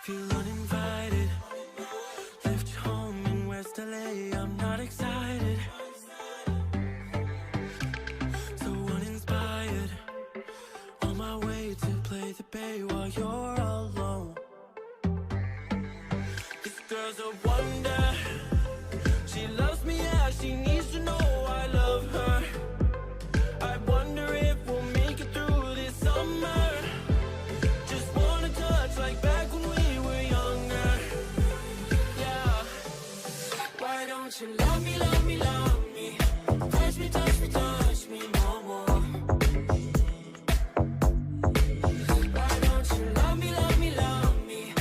Feel uninvited. Left home in West LA, I'm not excited. So uninspired. On my way to play the bay while you're alone. This girl's a wonder. She loves me, yeah, she needs to know I love her. I wonder if we'll make it through this summer. Just wanna touch like back when we were younger. Yeah. Why don't you love me, love me, love me? Touch me, touch me, touch me no more. Why don't you love me, love me, love me?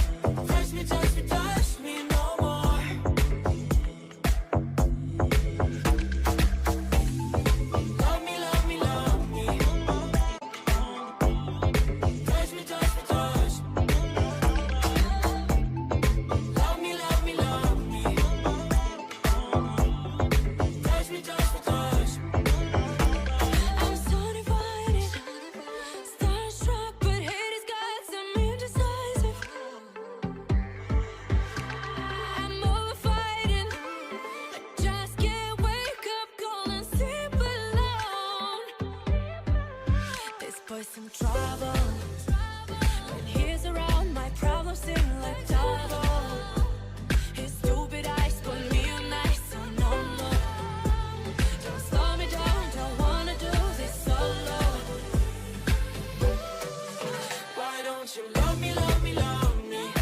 Touch me, touch me, touch me no more. Love me, love me, love me. Touch me, touch me, touch me. Love me, love me, love me. Touch me, touch me, touch me. I'm so divided, starstruck, but hate has got some indecisive. I'm over fighting, I just can't wake up cold and sleep alone. This boy's some trouble. When he's around, my problems seem like double. His stupid eyes put me on ice, so no more. Don't slow me down, don't wanna do this solo. Why don't you love me, love me, love me?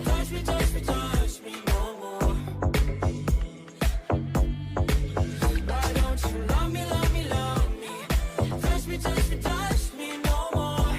Touch me, touch me, touch me no more. Why don't you love me, love me, love me? Touch me, touch me, touch me no more.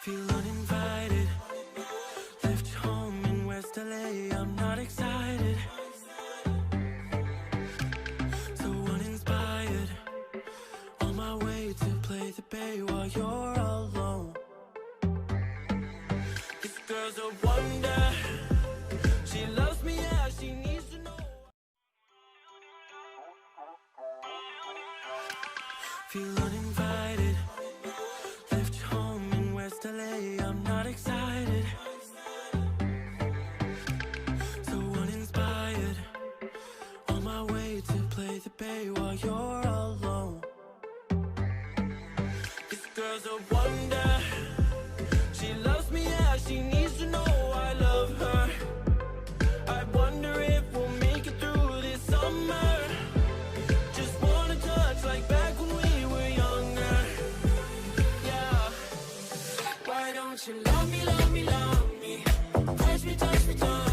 Feel uninvited. Left home in West LA. I'm not excited. So uninspired. On my way to play the bay while you're alone. This girl's a wonder. She loves me, yeah, she needs to know. Feel uninvited. Left home in West LA. I'm not excited. So uninspired. On my way to play the bay while you're alone. This girl's a wonder. She loves me, yeah, she needs to know I love her. I wonder if we'll make it through this summer. Just wanna touch like back when we were younger. Yeah. Why don't you love me, love me, love me? Touch me, touch me, touch me.